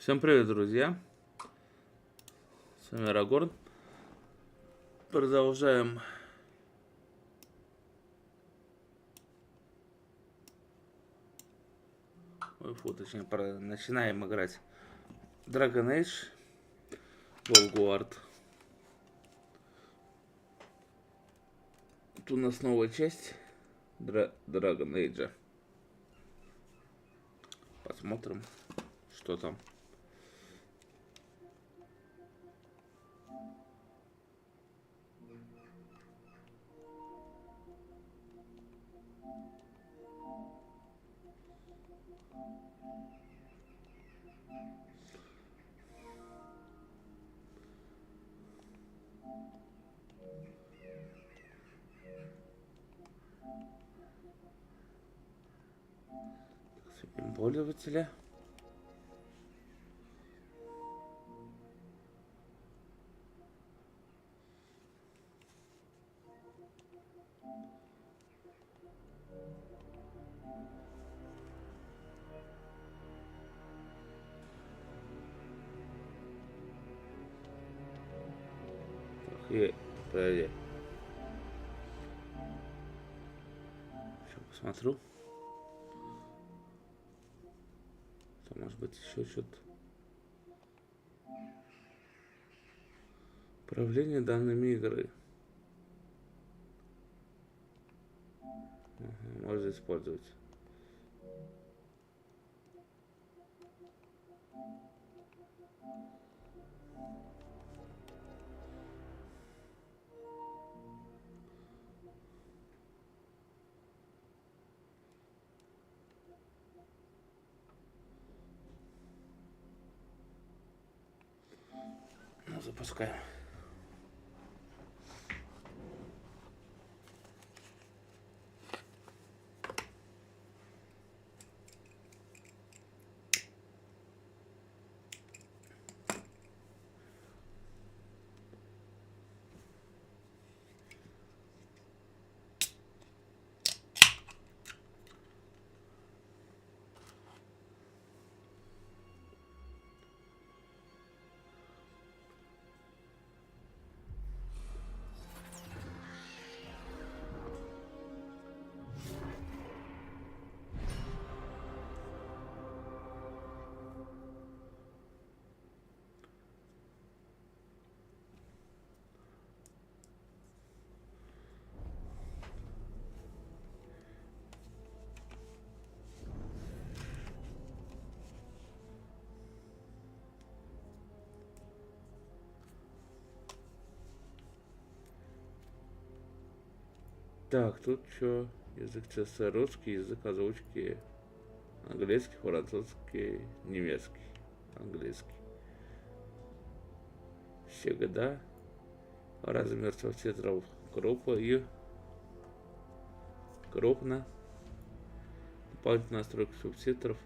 Всем привет, друзья! С вами Арагорн. Продолжаем точнее, начинаем играть Dragon Age Veilguard. Тут у нас новая часть Dragon Age. Посмотрим, что там. Пользователя. Подожди. Сейчас посмотрю. Там может быть еще что-то. Управление данными игры. Можно использовать. Запускаем. Так, тут что? Язык ЦССР, русский, язык озвучки, английский, французский, немецкий, английский. Всегда размер субтитров группа и крупно. Дополнительная настройка субтитров.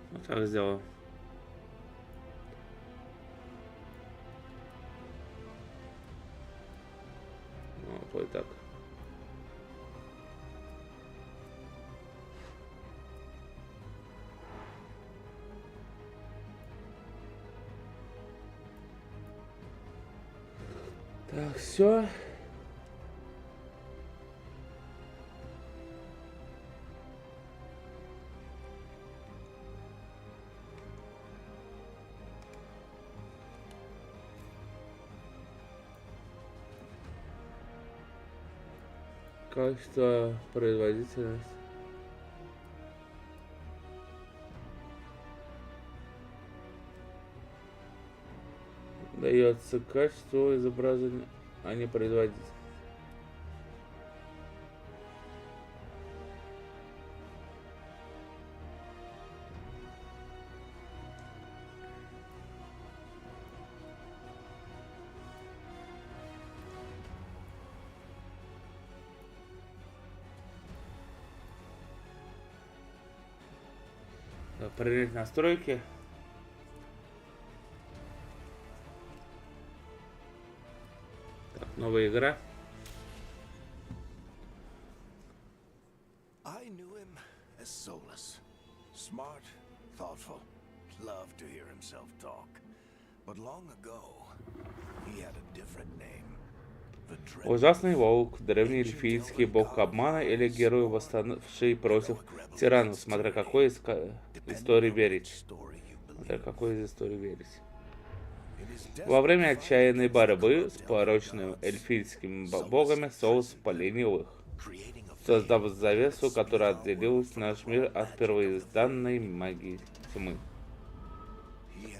Вот так сделал. Вот так. Так, все. Качество, производительность. Дается качество изображения, а не производительность. Принять настройки. Так, новая игра. I knew him as soulless, smart, thoughtful, loved to hear himself talk. But long ago, he had a different name. Ужасный волк, древний эльфийский бог обмана или герой, восставший против тиранов, смотря какой из истории верить. Смотря какой из истории верить. Во время отчаянной борьбы с порочными эльфийскими богами Соус поленил их, создав завесу, которая отделила наш мир от первоизданной магии тьмы.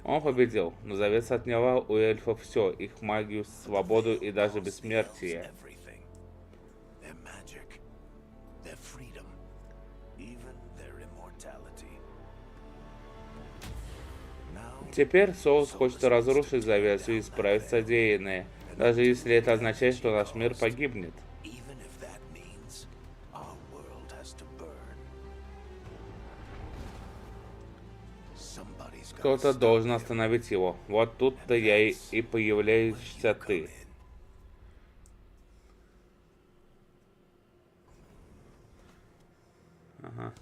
Он победил, но завеса отняла у эльфов все, их магию, свободу и даже бессмертие. Теперь Соус хочет разрушить завесу и исправить содеянное, даже если это означает, что наш мир погибнет. Кто-то должен остановить его. Вот тут-то и появляешься ты. Ага.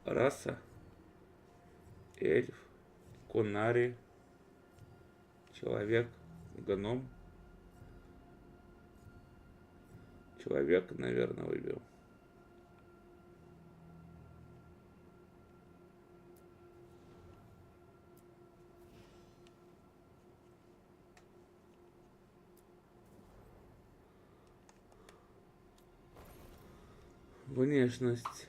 Раса. Эльф. Кунари. Человек. Гном. Человек, наверное, выбил. Внешность.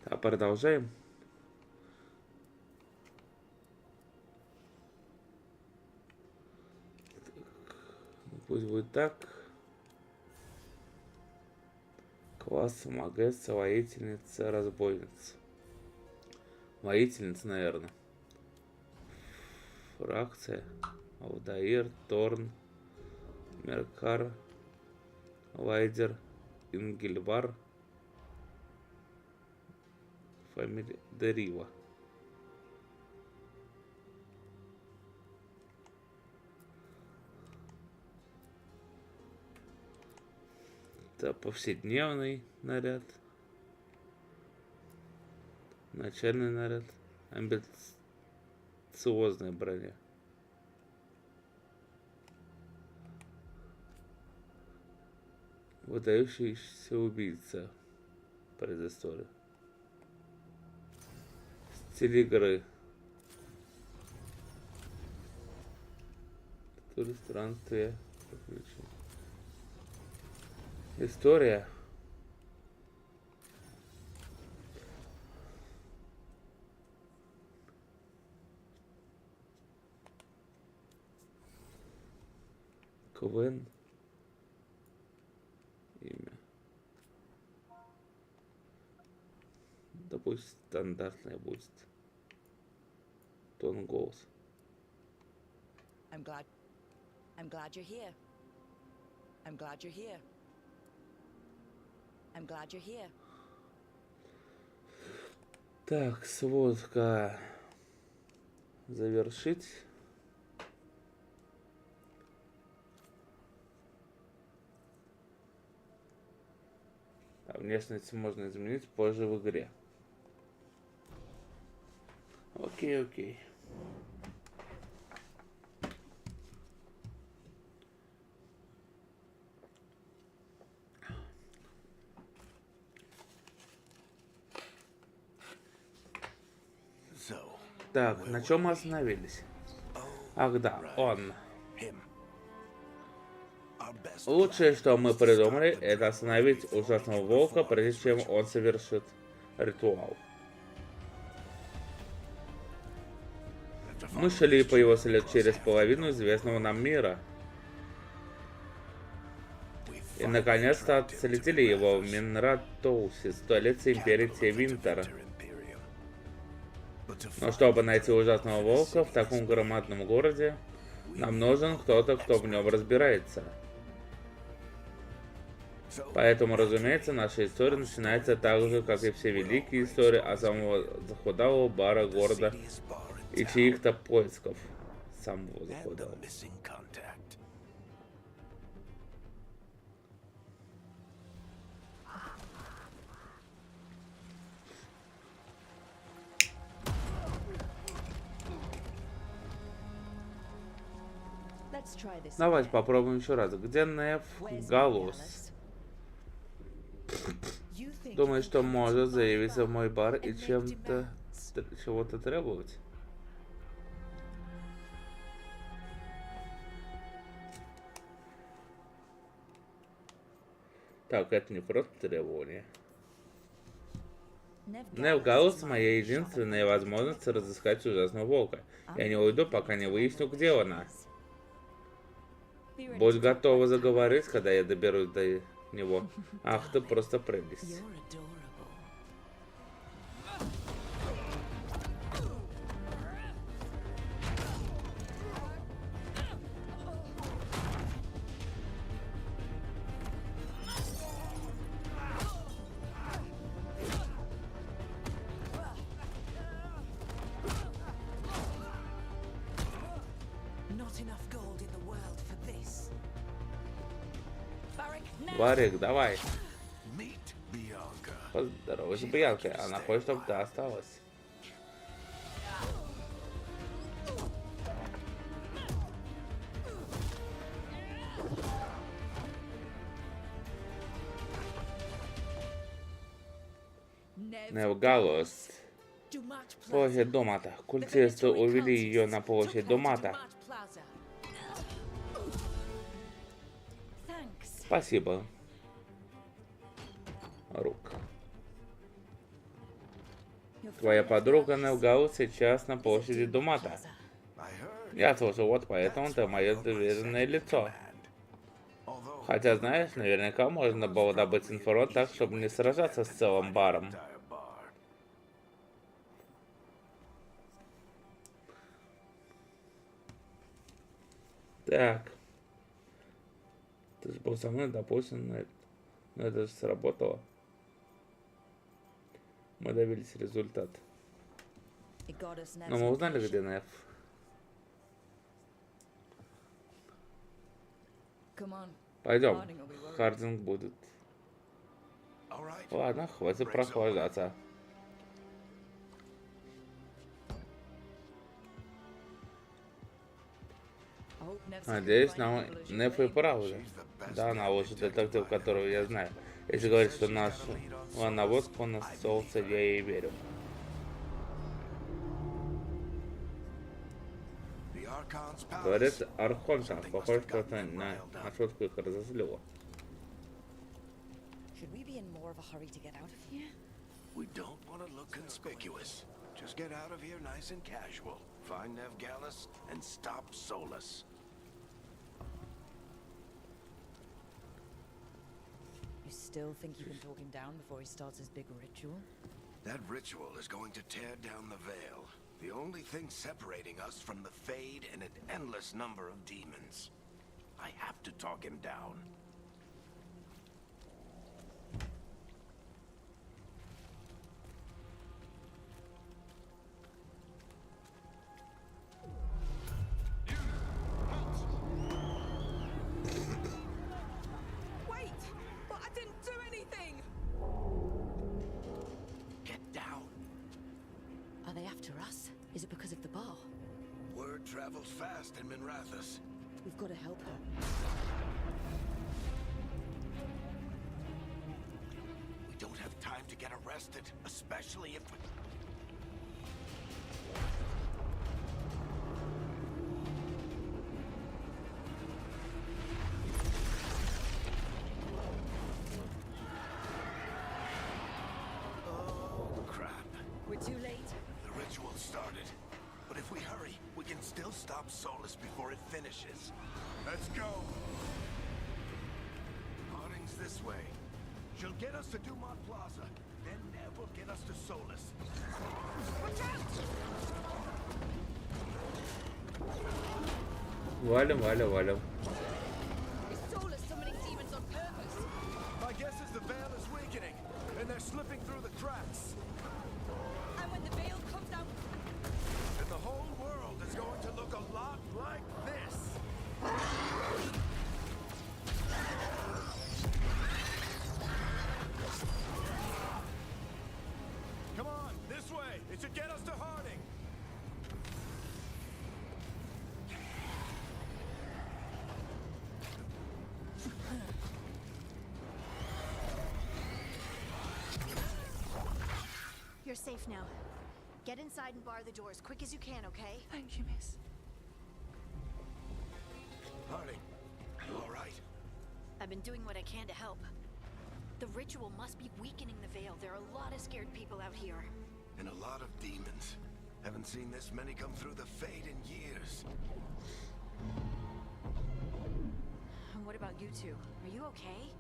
А продолжаем. Пусть будет так. Класс магесса, воительница, разбойница. Воительница, наверное. Фракция. Алдаир, Торн, Меркар, Лайдер, Ингельвар. Фамилия Дерива. Это повседневный наряд. Начальный наряд. Амбициозная броня. Выдающийся убийца. Предыстория. Стиль игры. Тур, странствие, приключения. История. Квен. Имя. Да пусть стандартное будет. Тон голос. I'm glad you're here. I'm glad you're here. I'm glad you're here. Так, сводка. Завершить. А внешность можно изменить позже в игре. Окей, окей. Так, на чем мы остановились? Ах да, он. Лучшее, что мы придумали, это остановить ужасного волка, прежде чем он совершит ритуал. Мы шли по его следу через половину известного нам мира. И наконец-то отследили его в Минратоусе, столице империи Тевинтера. Но чтобы найти ужасного волка в таком громадном городе, нам нужен кто-то, кто в нем разбирается. Поэтому, разумеется, наша история начинается так же, как и все великие истории о самого захудалого бара города и чьих-то поисков самого захудалого. Давайте попробуем еще раз. Где Нев Галус? Думает, что может заявиться в мой бар и чем-то чего-то требовать? Так, это не просто требование. Нев Галус — моя единственная возможность разыскать ужасного волка. Я не уйду, пока не выясню, где она. Будь готова заговорить, когда я доберусь до него. Ах, ты просто прелесть. Варик, давай. Поздоровайся с Бьянкой. Она хочет, чтобы ты осталась. Нев Галус. Площадь Домата. Культисты увели ее на площадь Домата. Спасибо. Рук. Твоя подруга Нев Галус сейчас на площади Домата. Я слышал, вот поэтому ты мое доверенное лицо. Хотя, знаешь, наверняка можно было добыть информацию так, чтобы не сражаться с целым баром. Так. Ты же был со мной, допустим, но это же сработало. Мы добились результата. Но мы узнали, где Нев. Пойдем. Хардинг будет. Ладно, хватит прохлаждаться. Надеюсь, Нев и правда. Да, она лучший детектив, которого я знаю. Если говорить, что наша наводка на солнце, я ей верю. Говорит Архонта. Похоже, что это на шутку их разозлило. Just get out of here nice and casual. Find Neve Gallus and stop Solus. You still think you can talk him down before he starts his big ritual? That ritual is going to tear down the veil. The only thing separating us from the Fade and an endless number of demons. I have to talk him down. after us? Is it because of the bar? Word travels fast in Minrathous. We've got to help her. We don't have time to get arrested, especially if we... Oh, crap. We're too late. The ritual started. But if we hurry, we can still stop Solus before it finishes. Let's go! Harding's this way. She'll get us to Dumont Plaza. Then Nev will get us to Solus. Watch out! Валим, валим, валим. Is Solus summoning demons on purpose? My guess is the veil is weakening, and they're slipping through the cracks. And when the veil comes out... And the whole world is going to look a lot like this. Come on, this way. It should get us to Harding. You're safe now. Get inside and bar the door as quick as you can, okay? Thank you, miss. Harding, you all right? I've been doing what I can to help. The ritual must be weakening the veil. There are a lot of scared people out here. And a lot of demons. Haven't seen this many come through the Fade in years. And what about you two? Are you okay?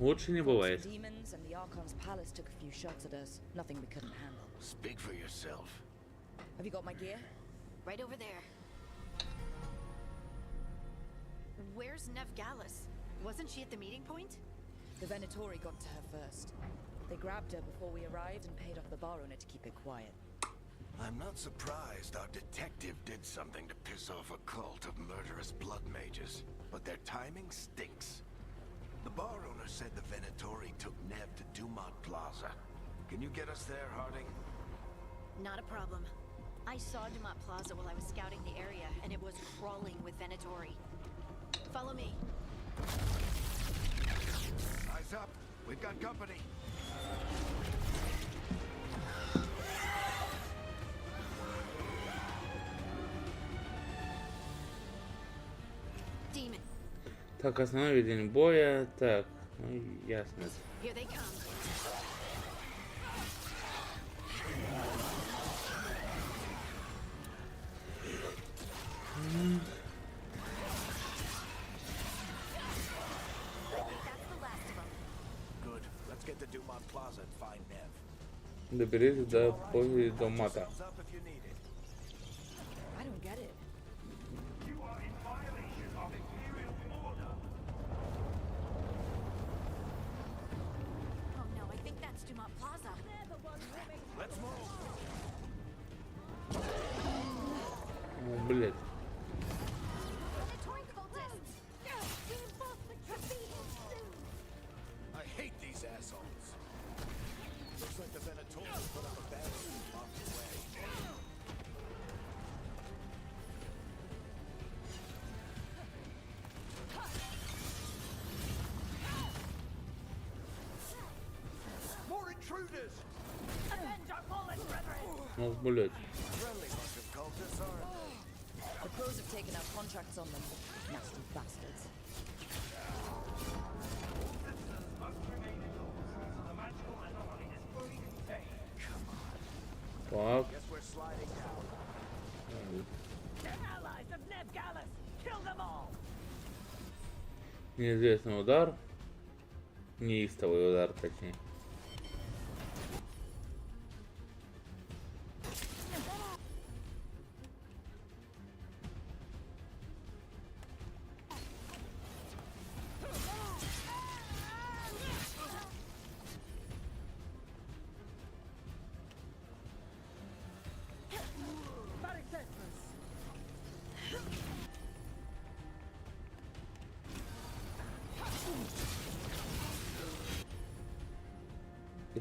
Лучше не бывает. Demons and the Archon's palace took a few shots at us. Nothing we couldn't handle. Speak for yourself. Have you got my gear? Right over there. Where's Nev Gallus? Wasn't she at the meeting point? The Venatori got to her first. They grabbed her before we arrived and paid off the bar owner to keep it quiet. I'm not surprised our detective did something to piss off a cult of murderous blood mages, but their timing stinks. The bar owner said the Venatori took Nev to Dumont Plaza. Can you get us there, Harding? Not a problem. I saw Dumont Plaza while I was scouting the area, and it was crawling with Venatori. Follow me. Eyes up. We've got company. Demon. Так, основной видение боя. Так, ну ясно. Here they come. That's the last of them. Good. Let's get to Dumont Plaza and find Nev. Доберитесь до позы до мата. Yourselves up if you need it. I don't get it. You are in violation of Imperial order. Oh no, I think that's Dumont Plaza. Let's move. О, блядь. Venatori cultists! I hate these assholes. Looks like the Venatori put up a barrier and blocked the way. More intruders! Avenge our fallen brethren! Ну, блядь. Friendly bunch of cultists, aren't they? The pros have taken out contracts on them. Nasty bastards. Так. Guess we're sliding down. Allies of Nev Gallus! Kill them all! Неизвестный удар. Неистовый удар, точнее.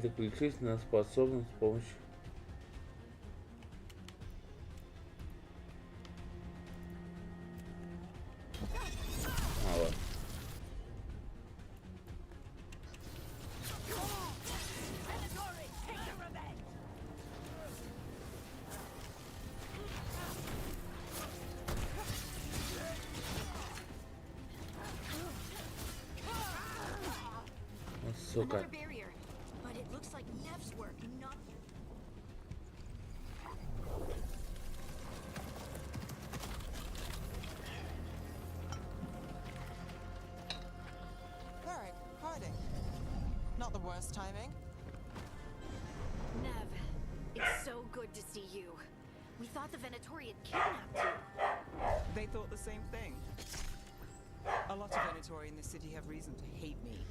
Переключись на способность с помощью. Вот. Сука. Another barrier, but it looks like Nev's work, not. Varric, hiding. Not the worst timing. Nev, it's so good to see you. We thought the Venatori had kidnapped you. They thought the same thing. A lot of Venatori in this city have reason to hate me.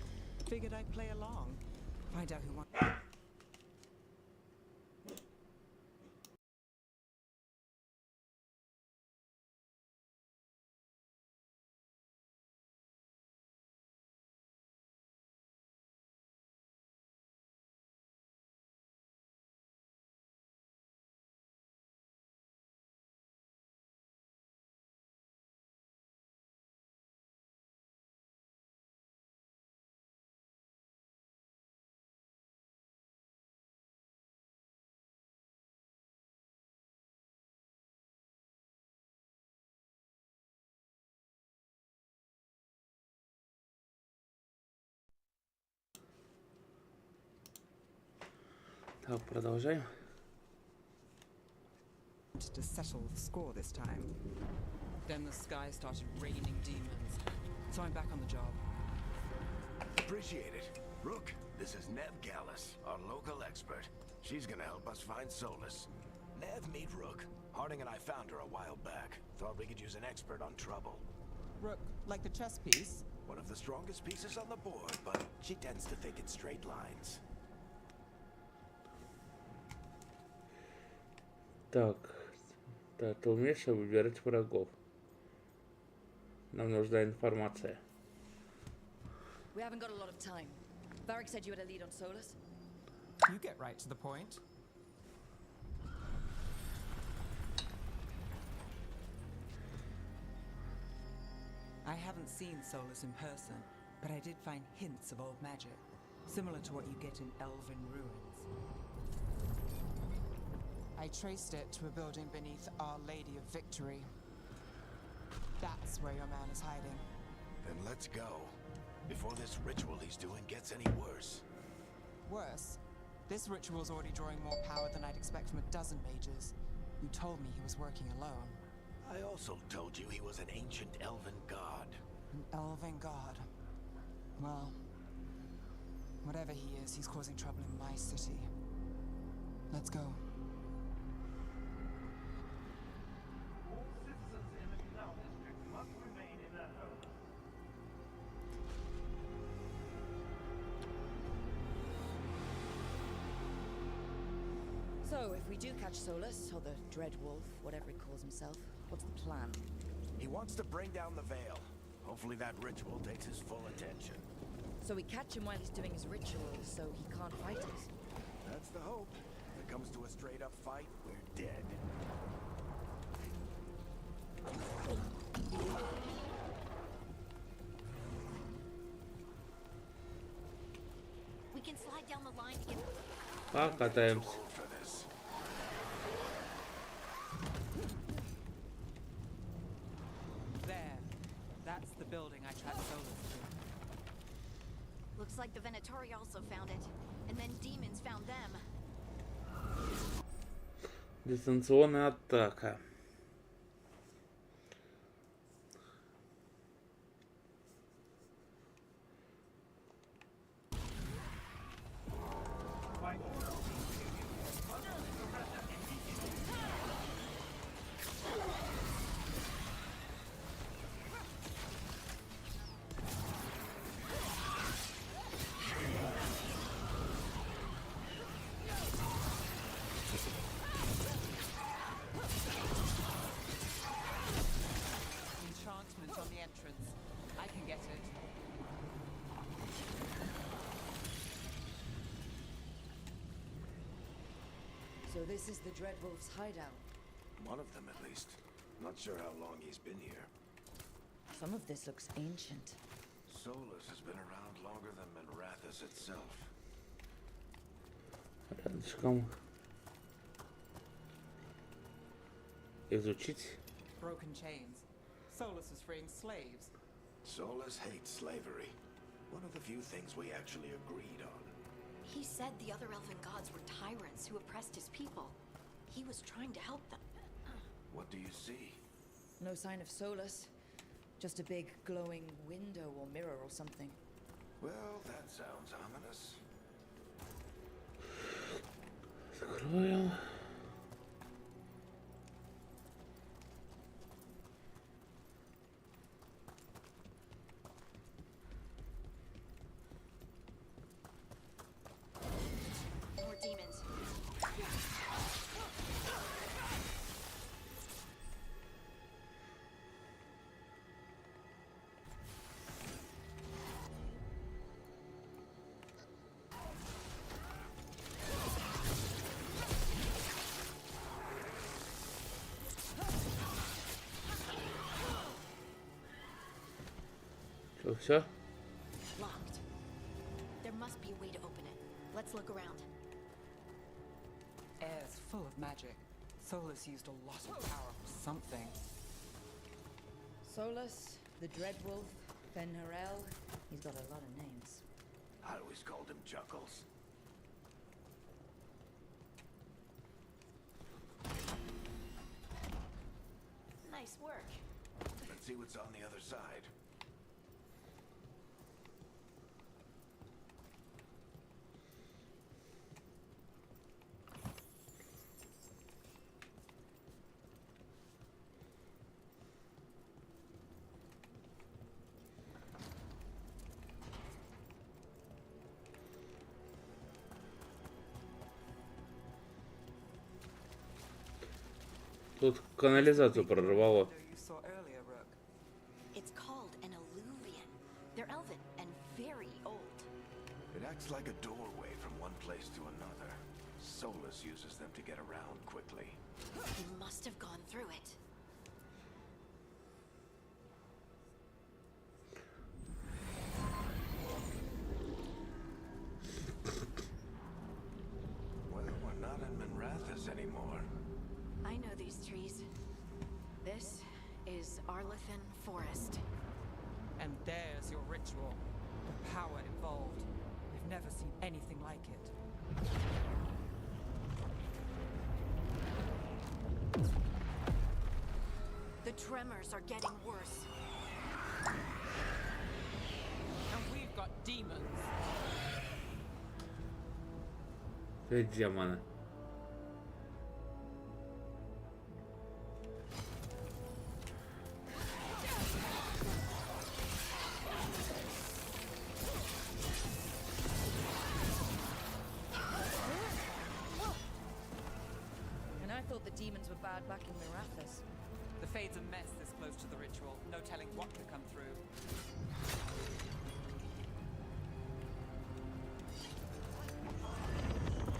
Figured I'd play along. Find out who won. Так, продолжаем. To settle the score this time. Then the sky started raining demons. So I'm back on the job. Appreciate it. Rook, this is Nev Gallus, our local expert. She's gonna help us find solace. Nev, meet Rook. Harding and I found her a while back. Thought we could use an expert on trouble. Rook, like the chess piece? One of the strongest pieces on the board, but she tends to think in straight lines. Так, да, ты умеешь выбирать врагов. Нам нужна информация. We haven't got a lot of time. Varric said you had a lead on Solus. You get right to the point. I haven't seen Solus in person, but I did find hints of old magic, similar to what you get in elven ruins. I traced it to a building beneath Our Lady of Victory. That's where your man is hiding. Then let's go. Before this ritual he's doing gets any worse. Worse, this ritual's already drawing more power than I'd expect from a dozen mages. You told me he was working alone. I also told you he was an ancient elven god. An elven god. Well, whatever he is, he's causing trouble in my city. Let's go. So, if we do catch Solus, or the Dread Wolf, whatever he calls himself, what's the plan? He wants to bring down the veil. Hopefully that ritual takes his full attention. So we catch him while he's doing his ritual, so he can't fight us? That's the hope. If it comes to a straight-up fight, we're dead. We can slide down the line to get. Покатаемся. For this. There. That's the building I tracked Solus to. Looks like the Venatori also found it, and then demons found them. Дистанционная атака. Enchantment on the entrance. I can get it. So this is the Dreadwolf's hideout. One of them, at least. Not sure how long he's been here. Some of this looks ancient. Solus has been around longer than Minrathous itself. Рядышком. Изучить. Broken chains. Solus is freeing slaves. Solus hates slavery. One of the few things we actually agreed on. He said the other elven gods were tyrants who oppressed his people. He was trying to help them. What do you see? No sign of Solus. Just a big glowing window or mirror or something. Well, that sounds ominous. Закрою. More demons. Что, все? Locked. There must be a way to open it. Let's look around. Air's full of magic. Solus used a lot of power for something. Solus, the Dreadwolf, Ben-Harel. He's got a lot of names. I always called him Chuckles. Nice work. Let's see what's on the other side. Тут канализацию прорвало. You saw earlier, Rook. It's called an alluvian. They're elven and very old. It acts like a doorway from one place to another. Solus uses them to get around quickly. He must have gone through it. Well, we're not in Minrathous anymore. I know these trees. This is Arlethan Forest. And there's your ritual. The power involved. We've never seen anything like it. The tremors are getting worse. And we've got demons. Ты демона. And I thought the demons were bad back in Minrathous. The Fade's a mess this close to the ritual. No telling what could come through.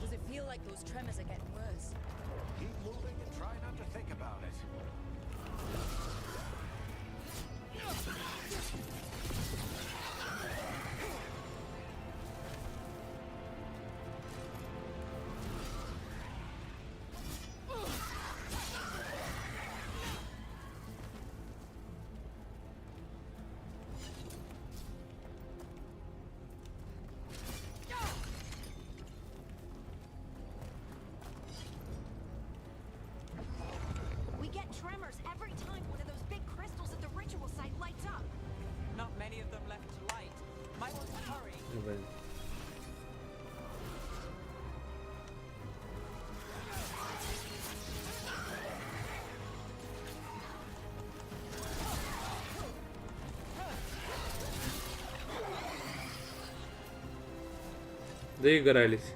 Does it feel like those tremors are getting worse? Keep moving and try not to think about it. We get tremors every time one of those big crystals at the ritual site lights up. Not many of them left to light. Might want to hurry. Блин. Доигрались.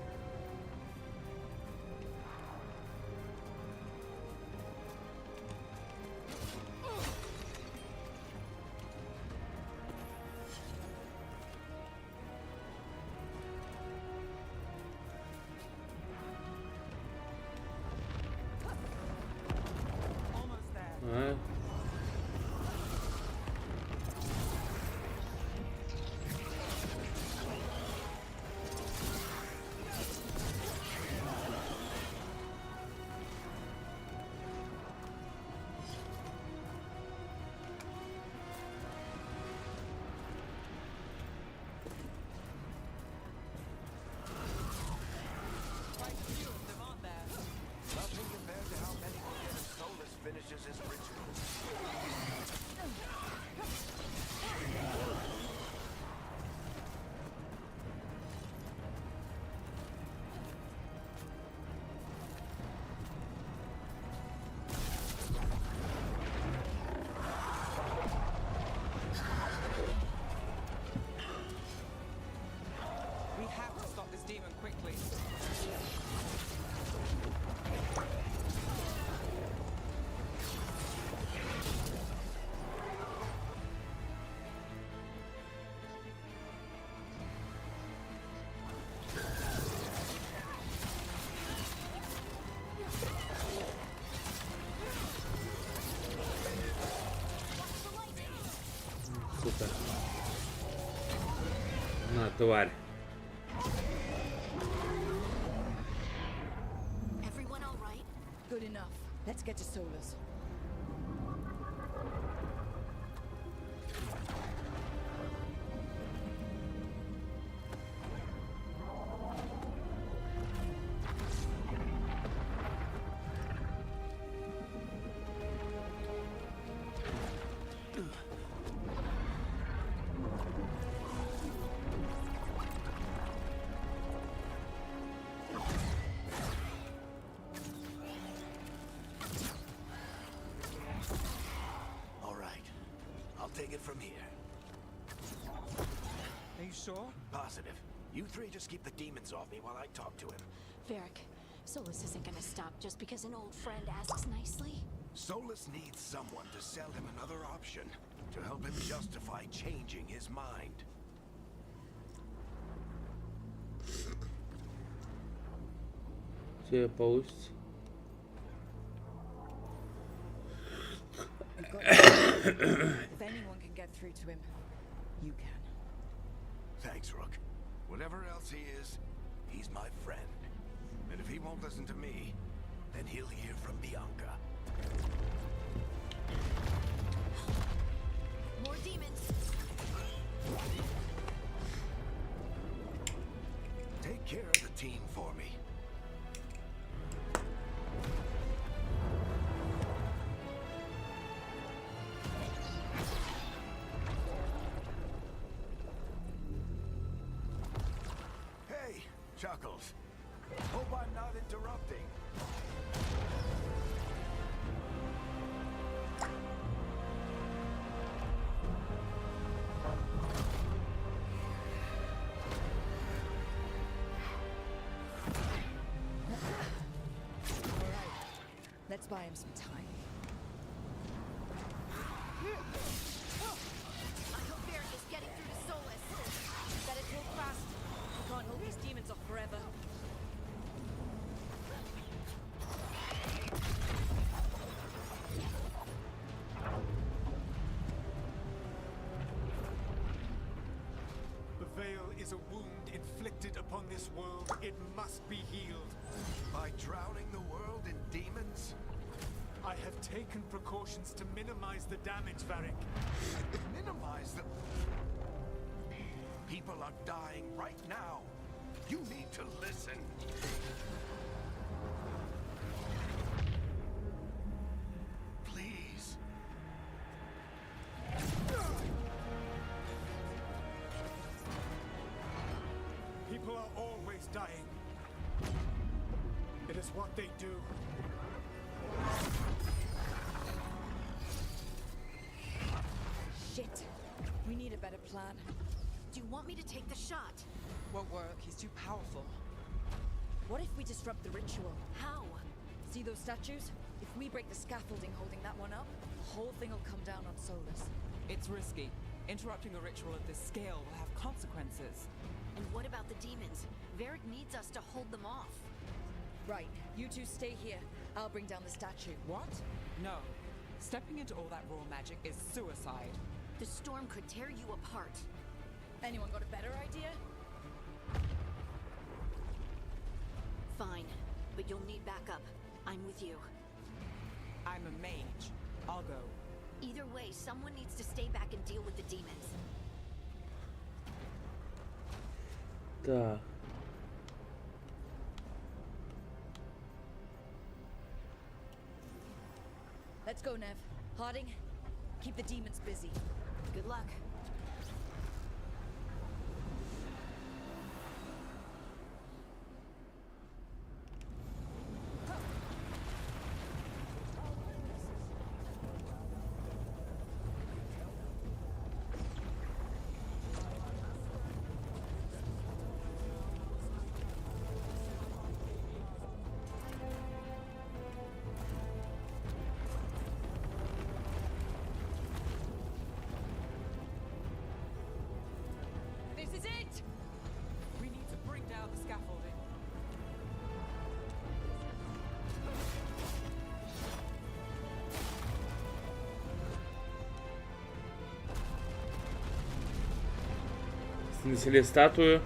тварь. Everyone all right? Good enough. Let's get to Solus. All right. I'll take it from here. Are you sure? Positive. You three just keep the demons off me while I talk to him. Varric, Solus isn't gonna stop just because an old friend asks nicely. Solus needs someone to sell him another option, to help him justify changing his mind. Тебе получится. We've got if anyone can get through to him, you can. Thanks, Rook. Whatever else he is, he's my friend. And if he won't listen to me, then he'll hear from Bianca. More demons. Take care of the team for me. Hey, Chuckles. Hope I'm not interrupting. All right. Let's buy him some time. I hope Varric is getting through to Solus. Better talk fast. We can't hold these demons off forever. The veil is a wound inflicted upon this world. It must be healed. By drowning the world in demons? I have taken precautions to minimize the damage, Varric. Minimize the... People are dying right now. You need to listen. Please. People are always dying. It is what they do. Shit. We need a better plan. Do you want me to take the shot? Won't work. He's too powerful. What if we disrupt the ritual? How? See those statues? If we break the scaffolding holding that one up, the whole thing will come down on Solus. It's risky. Interrupting a ritual of this scale will have consequences. And what about the demons? Varric needs us to hold them off. Right. You two stay here. I'll bring down the statue. What? No. Stepping into all that raw magic is suicide. The storm could tear you apart. Anyone got a better idea? Fine, but you'll need backup. I'm with you. I'm a mage. I'll go. Either way, someone needs to stay back and deal with the demons. Так. Let's go, Nev. Harding, keep the demons busy. Good luck. This is it! We need to bring down the scaffolding. Снесли статую.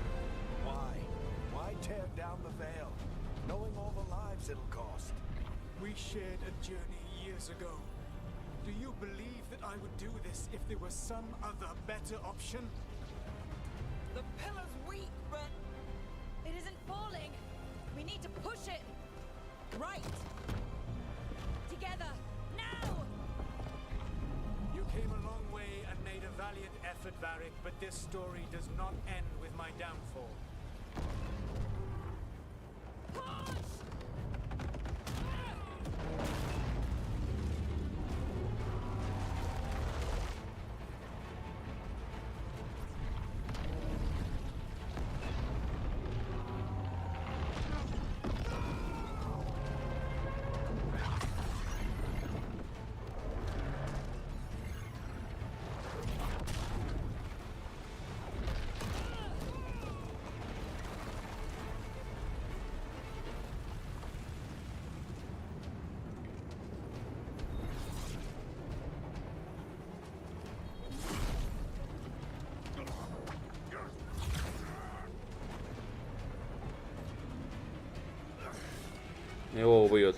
Why tear down the veil, knowing all the lives it'll cost? We shared a journey years ago. Do you believe that I would do this if there was some other better option? The pillar's weak, but it isn't falling. We need to push it. Right. Together. Now! You came a long way and made a valiant effort, Varric, but this story does not end with my downfall. Его убьет.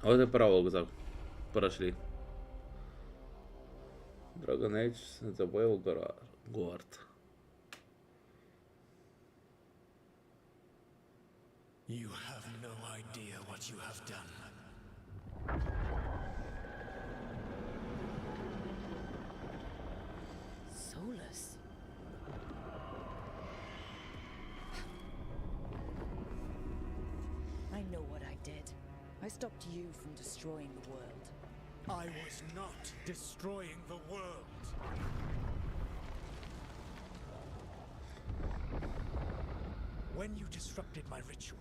Вот и пролог прошли. Dragon Age, the Veilguard. You have no idea what you have done. Soulless. I know what I did. I stopped you from destroying the world. I was not destroying the world. When you disrupted my ritual,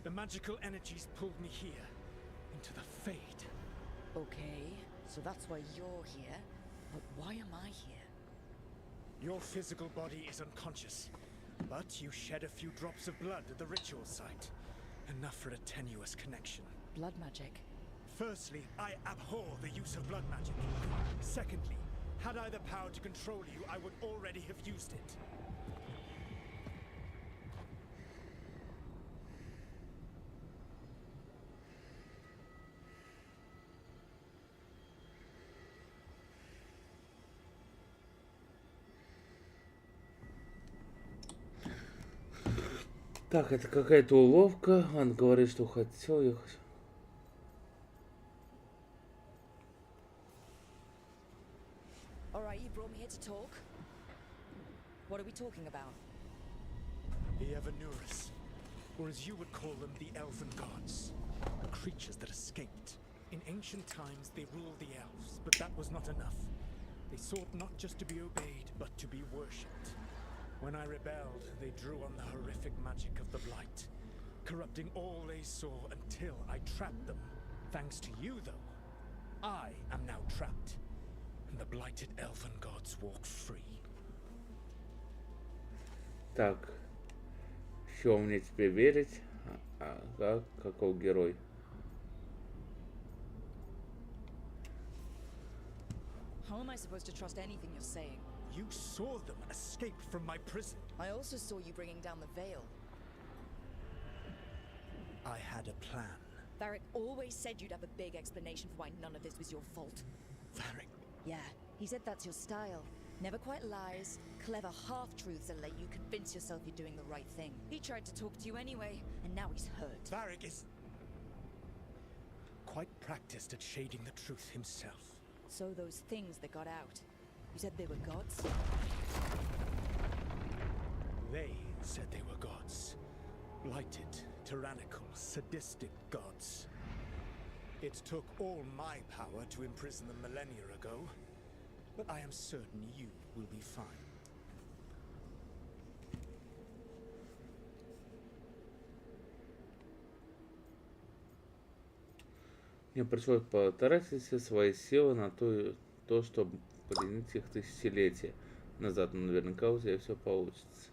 the magical energies pulled me here, into the Fade. Okay, so that's why you're here. But why am I here? Your physical body is unconscious, but you shed a few drops of blood at the ritual site. Enough for a tenuous connection. Blood magic. Firstly, I abhor the use of blood magic. Secondly, had I the power to control you, I would already have used it. Так, это какая-то уловка. Он говорит, что хотел ехать. Alright, you brought me here to talk. What are we talking about? The Evanurus, or as you would call them, the Elven Gods. The creatures that escaped. In ancient times, they ruled the elves, but that was not enough. They sought not just to be obeyed, but to be worshipped. When I rebelled, they drew on the horrific magic of the Blight, corrupting all they saw until I trapped them. Thanks to you, though, I am now trapped, and the blighted Elven Gods walk free. Так, что мне теперь верить? Какой герой? How am I supposed to trust anything you're saying? You saw them escape from my prison. I also saw you bringing down the veil. I had a plan. Varric always said you'd have a big explanation for why none of this was your fault. Varric, Yeah, he said that's your style. Never quite lies, clever half-truths that let you convince yourself you're doing the right thing. He tried to talk to you anyway, and now he's hurt. Varric is quite practiced at shading the truth himself. So those things that got out, you said they were gods? They said they were gods. Blighted, tyrannical, sadistic gods. It took all my power to imprison them millennia ago, but I am certain you will be fine. Мне пришлось потратить все свои силы на то, чтобы пленить их тысячелетия назад, но наверняка у тебя все получится.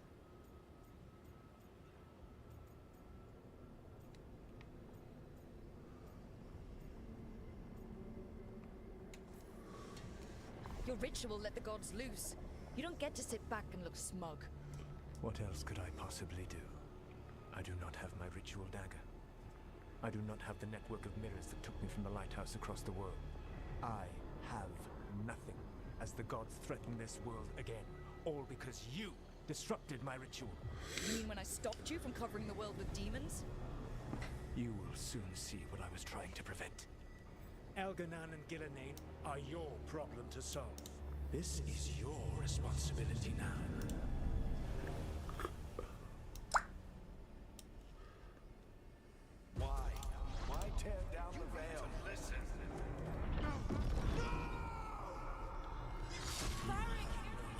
Your ritual let the gods loose. You don't get to sit back and look smug. What else could I possibly do? I do not have my ritual dagger. I do not have the network of mirrors that took me from the lighthouse across the world. I have nothing as the gods threaten this world again. All because you disrupted my ritual. You mean when I stopped you from covering the world with demons? You will soon see what I was trying to prevent. Elganan and Gillenane are your problem to solve. This is your responsibility now. Why tear down the veil? Listen. No! No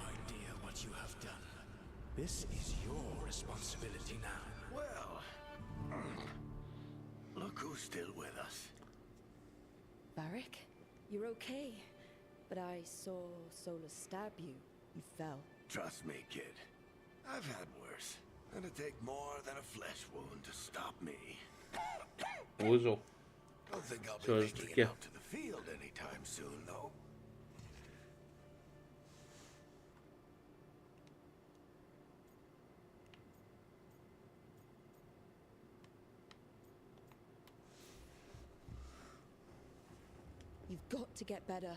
idea what you have done. This is your responsibility now. Well, look who's still with us. Varric, you're okay. But I saw Solus stab you. You fell. Trust me, kid. I've had worse. It'll take more than a flesh wound to stop me. Выжил. Don't think I'll be Всё же making it таки. out to the field anytime soon, though. You've got to get better.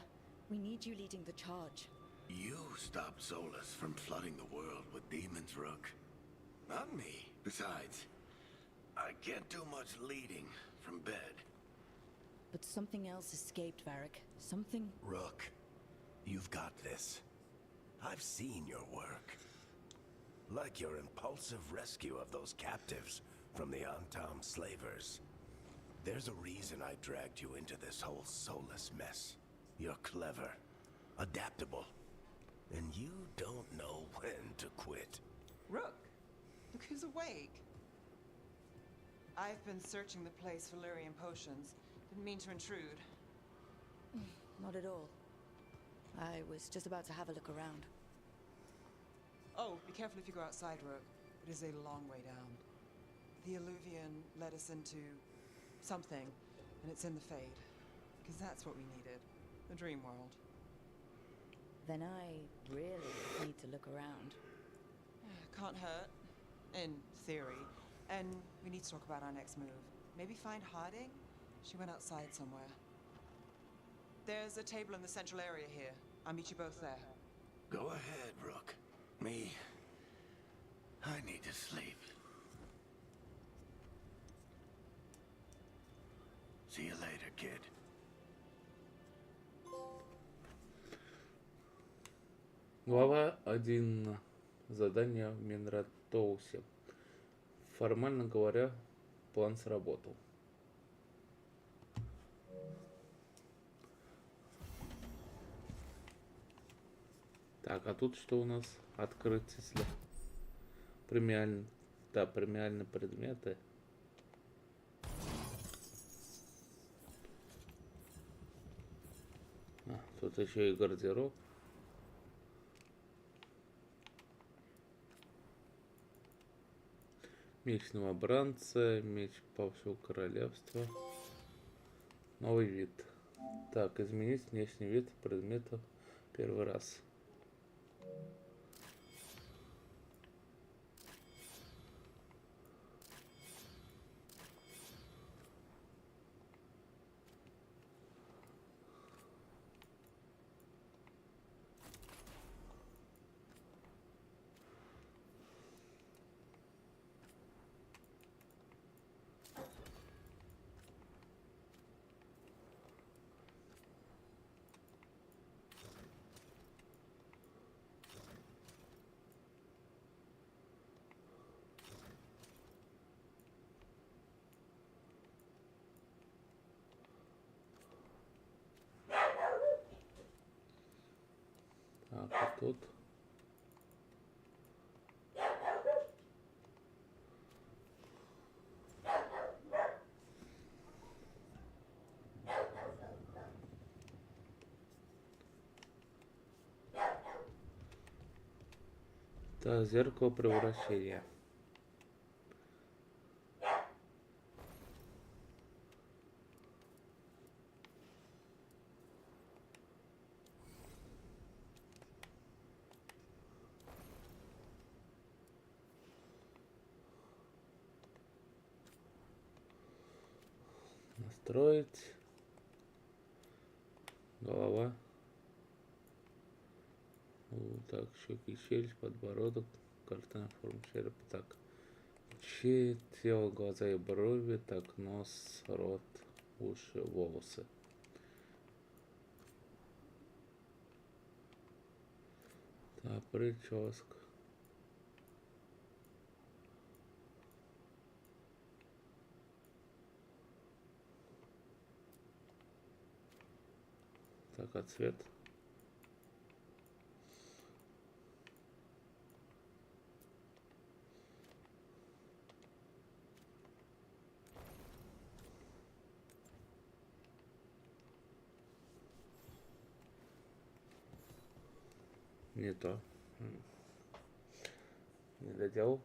We need you leading the charge. You stopped Solus from flooding the world with demons, Rook. Not me. Besides, I can't do much leading from bed. But something else escaped, Varric. Something... Rook, you've got this. I've seen your work. Like your impulsive rescue of those captives from the Antam slavers. There's a reason I dragged you into this whole Solus mess. You're clever, adaptable, and you don't know when to quit. Rook, look who's awake. I've been searching the place for Lyrian potions. Didn't mean to intrude. Not at all. I was just about to have a look around. Oh, be careful if you go outside, Rook. It is a long way down. The Alluvian led us into something, and it's in the Fade. Because that's what we needed. The dream world. Then I really need to look around. Can't hurt. In theory. And we need to talk about our next move. Maybe find hiding? She went outside somewhere. There's a table in the central area here. I'll meet you both there. Go ahead, Rook. Me, I need to sleep. See you later, kid. Глава 1. Задание в Минратоусе. Формально говоря, план сработал. Так, а тут что у нас? Открыть, если премиальные, да, премиальные предметы. Тут еще и гардероб. Меч новобранца, меч павшего королевства. Новый вид. Так, изменить внешний вид предметов первый раз. Так, а тут так, зеркало превращения. Настроить. Голова. Так, щеки, челюсть, подбородок, картина формы черепа. Так, тело, глаза и брови. Так, нос, рот, уши, волосы. Так, прическа. Так, а цвет? Не то. Не доделал.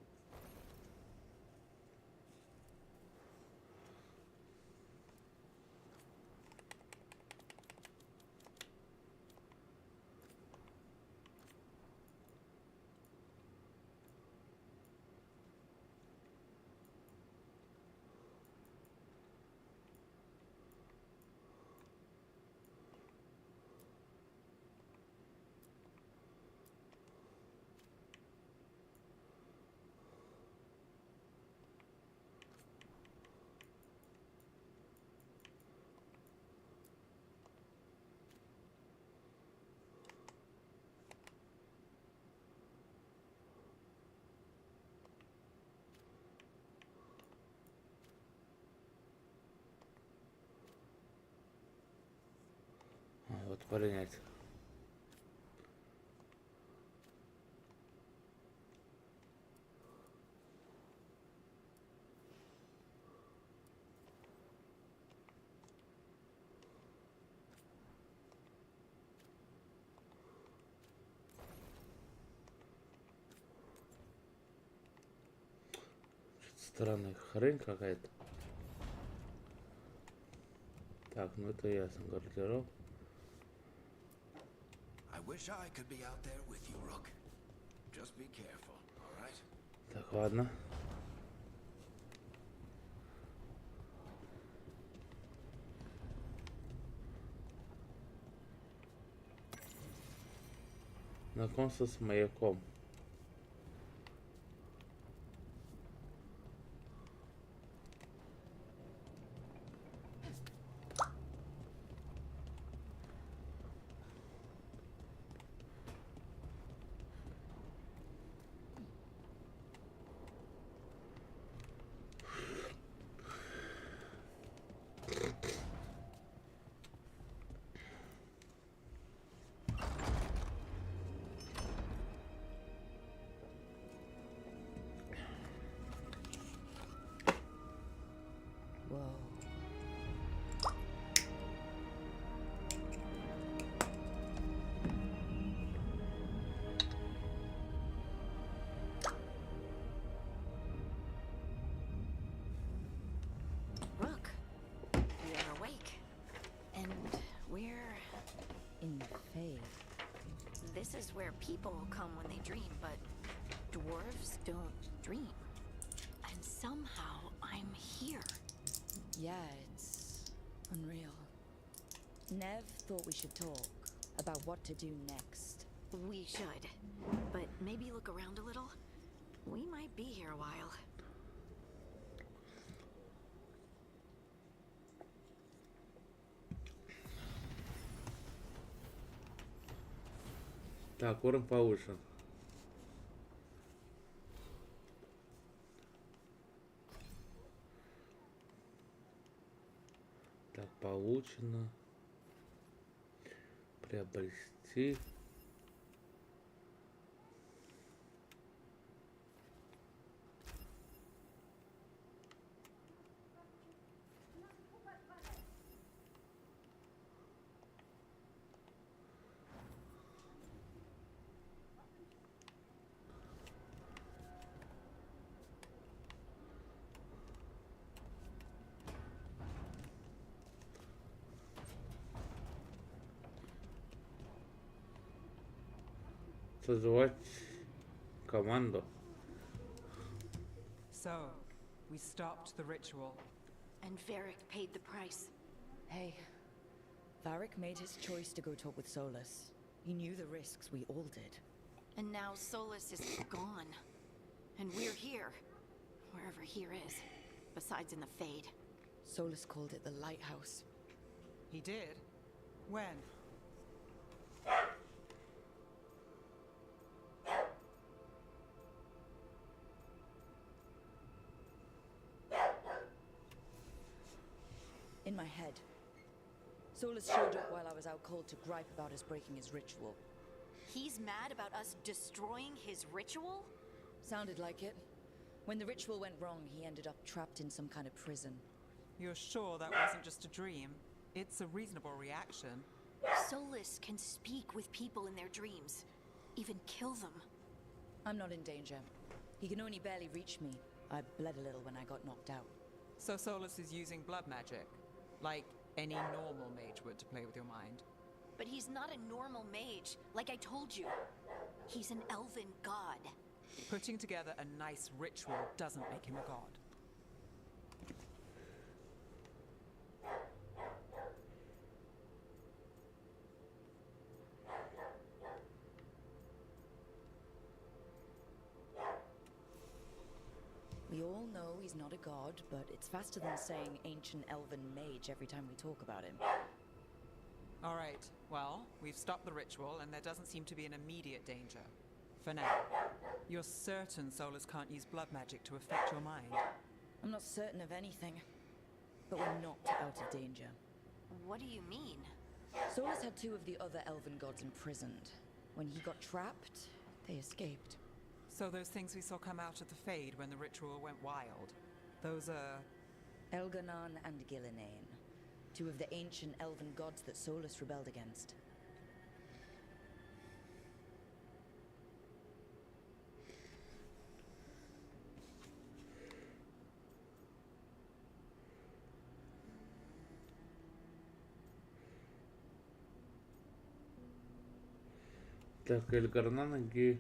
Вот принять. Странная хрень какая-то. Так, ну это ясно, гардероб. Так, ладно. Знакомство с маяком. This is where people come when they dream, but dwarves don't dream. And somehow I'm here. Yeah, it's unreal. Nev thought we should talk about what to do next. We should. But maybe look around a little. We might be here a while. Так, уровень повышен. Так, получено. Приобрести. Созвать команду. So, we stopped the ritual. And Varric paid the price. Hey, Varric made his choice to go talk with Solus. He knew the risks, we all did. And now Solus is gone. And we're here. Wherever here is. Besides in the Fade. Solus called it the Lighthouse. He did? When? In my head. Solus showed up while I was out cold to gripe about us breaking his ritual. He's mad about us destroying his ritual? Sounded like it. When the ritual went wrong, he ended up trapped in some kind of prison. You're sure that wasn't just a dream? It's a reasonable reaction. Solus can speak with people in their dreams. Even kill them. I'm not in danger. He can only barely reach me. I bled a little when I got knocked out. So Solus is using blood magic? Like any normal mage would to play with your mind? But he's not a normal mage, like I told you. He's an elven god. Putting together a nice ritual doesn't make him a god. We all know he's not a god, but it's faster than saying ancient elven mage every time we talk about him. All right, well, we've stopped the ritual and there doesn't seem to be an immediate danger. For now. You're certain Solus can't use blood magic to affect your mind? I'm not certain of anything, but we're not out of danger. What do you mean? Solus had two of the other elven gods imprisoned. When he got trapped, they escaped. So those things we saw come out of the Fade when the ritual went wild, those are... Elganon and Gillinane, two of the ancient elven gods that Solus rebelled against. Так, Эльгарнан и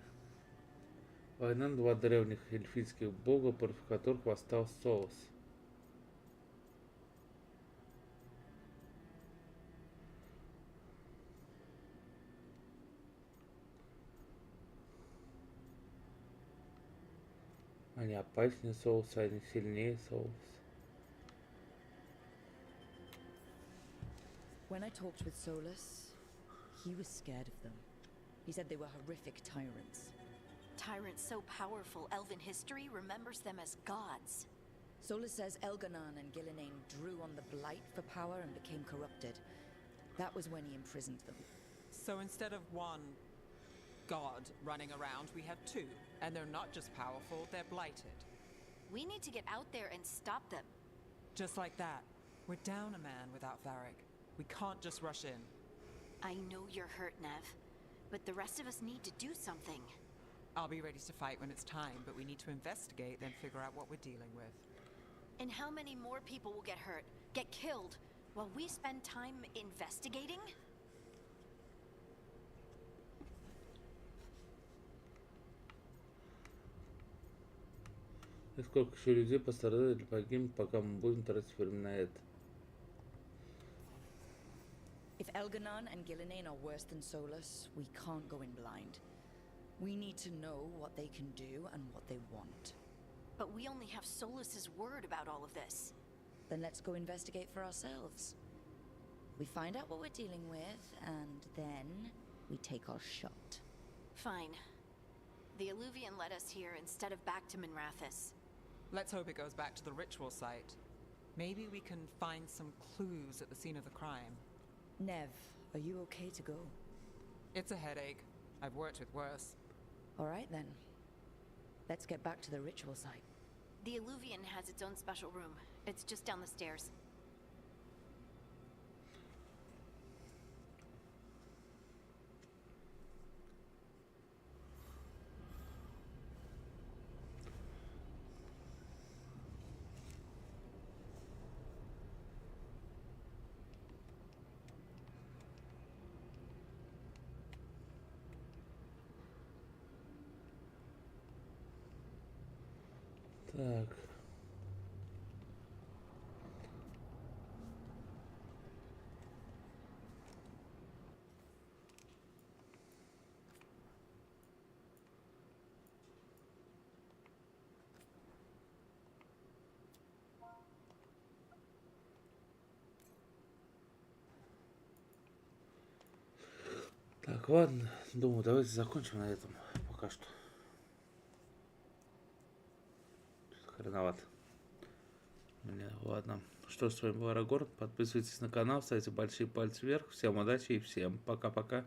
Война два древних эльфийских бога, против которых восстал Солус. Они опаснее Солуса, они сильнее Солуса. When I talked with Solus, he was scared of them. He said they were horrific tyrants. Tyrants so powerful, elven history remembers them as gods. Solus says Elganon and Gillinane drew on the blight for power and became corrupted. That was when he imprisoned them. So instead of one god running around, we have two. And they're not just powerful, they're blighted. We need to get out there and stop them. Just like that. We're down a man without Varric. We can't just rush in. I know you're hurt, Nev. But the rest of us need to do something. I'll be ready to fight when it's time, but we need to investigate, then figure out what we're dealing with. And how many more people will get hurt, get killed, while we spend time investigating? И сколько еще людей пострадали или погибнет, пока мы будем тратить время на это. If Elganon and Gillinan are worse than Solus, we can't go in blind. We need to know what they can do and what they want. But we only have Solus's word about all of this. Then let's go investigate for ourselves. We find out what we're dealing with, and then we take our shot. Fine. The Alluvian led us here instead of back to Minrathous. Let's hope it goes back to the ritual site. Maybe we can find some clues at the scene of the crime. Nev, are you okay to go? It's a headache. I've worked with worse. All right then. Let's get back to the ritual site. The Alluvian has its own special room. It's just down the stairs. Так. Так, ладно. Думаю, давайте закончим на этом пока что. Хреновато. Ладно. Что ж, с вами был Арагорн. Подписывайтесь на канал, ставьте большие пальцы вверх. Всем удачи и всем пока-пока.